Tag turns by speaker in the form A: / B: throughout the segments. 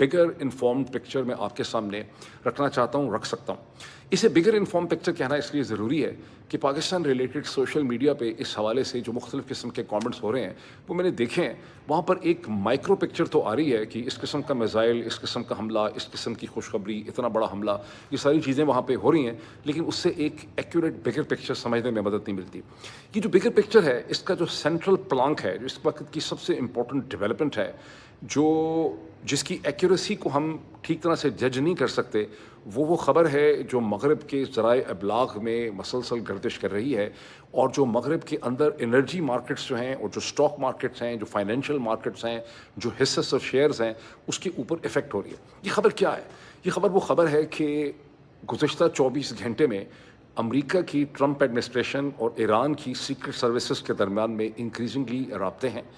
A: बिगर informed picture मैं आपके सामने रखना चाहता हूँ, रख सकता हूँ। इसे बिगर इन्फॉर्म पिक्चर कहना इसलिए ज़रूरी है कि पाकिस्तान रिलेटेड सोशल मीडिया पे इस हवाले से जो मुख्तलिफ़ किस्म के कमेंट्स हो रहे हैं वो मैंने देखे हैं। वहाँ पर एक माइक्रो पिक्चर तो आ रही है कि इस किस्म का मिसाइल, इस किस्म का हमला, इस किस्म की खुशखबरी, इतना बड़ा हमला, ये सारी चीज़ें वहाँ पे हो रही हैं, लेकिन उससे एक एक्यूरेट बिगर पिक्चर समझने में मदद नहीं मिलती। ये जो बिगर पिक्चर है, इसका जो सेंट्रल प्लांक है, जो इस वक्त की सबसे इम्पोर्टेंट डेवलपमेंट है, जिसकी एक्यूरेसी को हम ठीक तरह से जज नहीं कर सकते, वो ख़बर है जो मगरब के ज़राए अबलाग में मसलसल गर्दिश कर रही है और जो मगरब के अंदर एनर्जी मार्केट्स जो हैं और जो स्टॉक मार्केट्स हैं, जो फाइनेंशियल मार्केट्स हैं, जो हिस्सेस और शेयर्स हैं, उसके ऊपर इफ़ेक्ट हो रही है। ये ख़बर क्या है? ये ख़बर वो ख़बर है कि गुज़श्ता 24 घंटे में अमेरिका की ट्रंप एडमिनिस्ट्रेशन और ईरान की सीक्रेट सर्विसेज के दरमियान में इंक्रीजिंगली राब्ते हैं।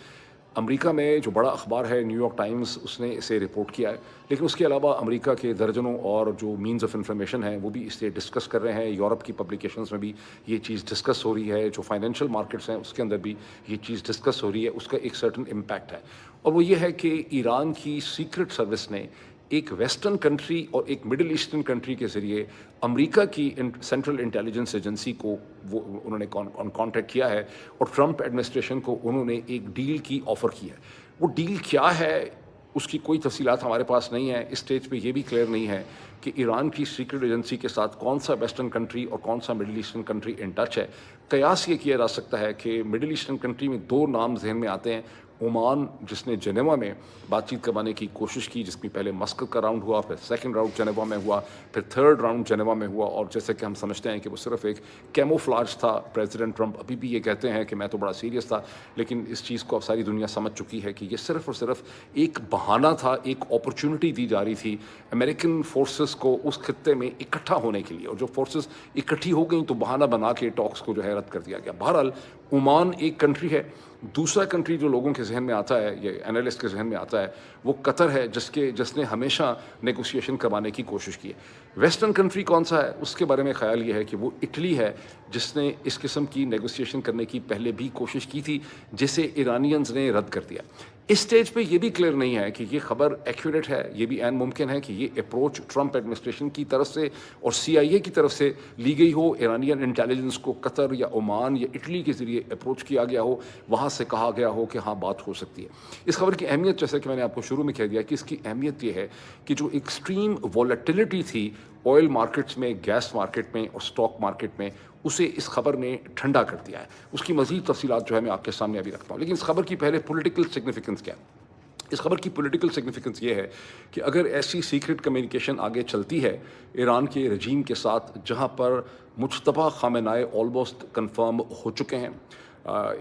A: अमेरिका में जो बड़ा अखबार है न्यूयॉर्क टाइम्स, उसने इसे रिपोर्ट किया है, लेकिन उसके अलावा अमेरिका के दर्जनों और जो मीन्स ऑफ इंफॉर्मेशन हैं वो भी इसे डिस्कस कर रहे हैं। यूरोप की पब्लिकेशंस में भी ये चीज़ डिस्कस हो रही है, जो फाइनेंशियल मार्केट्स हैं उसके अंदर भी ये चीज़ डिस्कस हो रही है। उसका एक सर्टन इम्पैक्ट है और वो ये है कि ईरान की सीक्रेट सर्विस ने एक वेस्टर्न कंट्री और एक मिडिल ईस्टर्न कंट्री के ज़रिए अमेरिका की सेंट्रल इंटेलिजेंस एजेंसी को वो उन्होंने कॉन्टैक्ट किया है और ट्रंप एडमिनिस्ट्रेशन को उन्होंने एक डील की ऑफ़र की है। वो डील क्या है, उसकी कोई तफसीलात हमारे पास नहीं है। इस स्टेज पे ये भी क्लियर नहीं है कि ईरान की सीक्रेट एजेंसी के साथ कौन सा वेस्टर्न कंट्री और कौन सा middle eastern country in touch है। कयास ये किया जा सकता है कि मिडिल ईस्टर्न कंट्री में दो नाम जहन में आते हैं। ओमान, जिसने जेनेवा में बातचीत करवाने की कोशिश की, जिसमें पहले मस्कत का राउंड हुआ, फिर सेकंड राउंड जेनेवा में हुआ, फिर थर्ड राउंड जेनेवा में हुआ, और जैसे कि हम समझते हैं कि वो सिर्फ एक कैमोफ्लाज था। प्रेसिडेंट ट्रंप अभी भी ये कहते हैं कि मैं तो बड़ा सीरियस था, लेकिन इस चीज़ को अब सारी दुनिया समझ चुकी है कि ये सिर्फ और सिर्फ एक बहाना था, एक अपॉर्चुनिटी दी जा रही थी अमेरिकन फोर्सेस को उस खत्ते में इकट्ठा होने के लिए, और जो फोर्सेस इकट्ठी हो गई तो बहाना बना के टॉक्स को जो है रद्द कर दिया गया। बहरहाल ओमान एक कंट्री है। दूसरा कंट्री जो लोगों के जहन में आता है, ये एनालिस्ट के जहन में आता है, वो कतर है, जिसने हमेशा नेगोशिएशन करवाने की कोशिश की है। वेस्टर्न कंट्री कौन सा है, उसके बारे में ख्याल ये है कि वो इटली है, जिसने इस किस्म की नेगोशिएशन करने की पहले भी कोशिश की थी, जिसे ईरानियंस ने रद्द कर दिया। इस स्टेज पे ये भी क्लियर नहीं है कि ये खबर एक्यूरेट है। ये भी ऐन मुमकिन है कि ये अप्रोच ट्रंप एडमिनिस्ट्रेशन की तरफ से और CIA की तरफ से ली गई हो। ईरानियन इंटेलिजेंस को कतर या ओमान या इटली के ज़रिए अप्रोच किया गया हो, वहाँ से कहा गया हो कि हाँ बात हो सकती है। इस खबर की अहमियत, जैसे कि मैंने आपको शुरू में कह दिया, कि इसकी अहमियत ये है कि जो एक्सट्रीम वॉलेटिलिटी थी ऑयल मार्केट्स में, गैस मार्केट में और स्टॉक मार्केट में, उसे इस खबर ने ठंडा कर दिया है। उसकी मज़ीद तफसीलात जो है मैं आपके सामने अभी रखता हूँ, लेकिन इस खबर की पहले पॉलिटिकल सिग्निफिकेंस क्या है। इस खबर की पॉलिटिकल सिग्निफिकेंस ये है कि अगर ऐसी सीक्रेट कम्युनिकेशन आगे चलती है ईरान के रजीम के साथ, जहाँ पर मुज्तबा ख़ामेनाई ऑलमोस्ट कन्फर्म हो चुके हैं,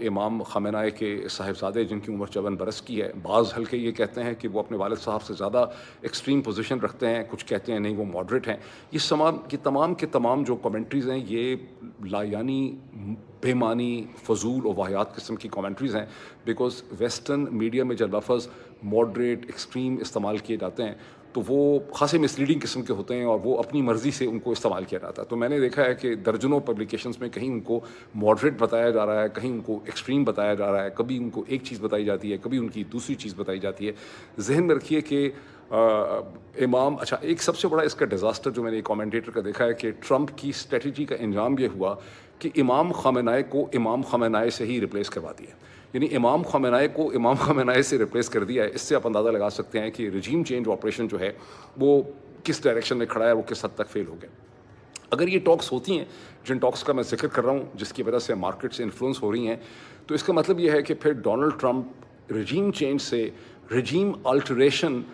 A: इमाम ख़ामेनाई के साहिबजादे जिनकी उम्र 54 बरस की है, बाज़ हल्के ये कहते हैं कि वो अपने वालिद साहब से ज़्यादा एक्सट्रीम पोजीशन रखते हैं, कुछ कहते हैं नहीं वो मॉडरेट हैं। ये तमाम के तमाम जो कमेंट्रीज़ हैं ये लायानी, बेमानी, फजूल और वाहियात किस्म की कमेंट्रीज़ हैं, बिकॉज़ वेस्टर्न मीडिया में जब लफ्ज़ मॉडरेट, एक्सट्रीम इस्तेमाल किए जाते हैं तो वो खासे मिसलीडिंग किस्म के होते हैं और वो अपनी मर्ज़ी से उनको इस्तेमाल किया जाता है। तो मैंने देखा है कि दर्जनों पब्लिकेशंस में कहीं उनको मॉडरेट बताया जा रहा है, कहीं उनको एक्सट्रीम बताया जा रहा है, कभी उनको एक चीज़ बताई जाती है, कभी उनकी दूसरी चीज़ बताई जाती है। जहन में रखिए कि इमाम, अच्छा, एक सबसे बड़ा इसका डिज़ास्टर जो मैंने कमेंटेटर का देखा है कि ट्रंप की स्ट्रेटजी का अंजाम ये हुआ कि इमाम ख़ामेनाई को इमाम ख़ामेनाई से ही रिप्लेस करवा दिया। यानी इमाम ख़ामेनाई को इमाम ख़ामेनाई से रिप्लेस कर दिया है। इससे आप अंदाज़ा लगा सकते हैं कि रजीम चेंज ऑपरेशन जो है वो किस डायरेक्शन में खड़ा है, वो किस हद तक फेल हो गया। अगर ये टॉक्स होती हैं, जिन टॉक्स का मैं जिक्र कर रहा हूँ, जिसकी वजह से मार्केट से इन्फ्लुएंस हो रही हैं, तो इसका मतलब ये है कि फिर डोनाल्ड ट्रंप रजीम चेंज से रजीम अल्टरेशन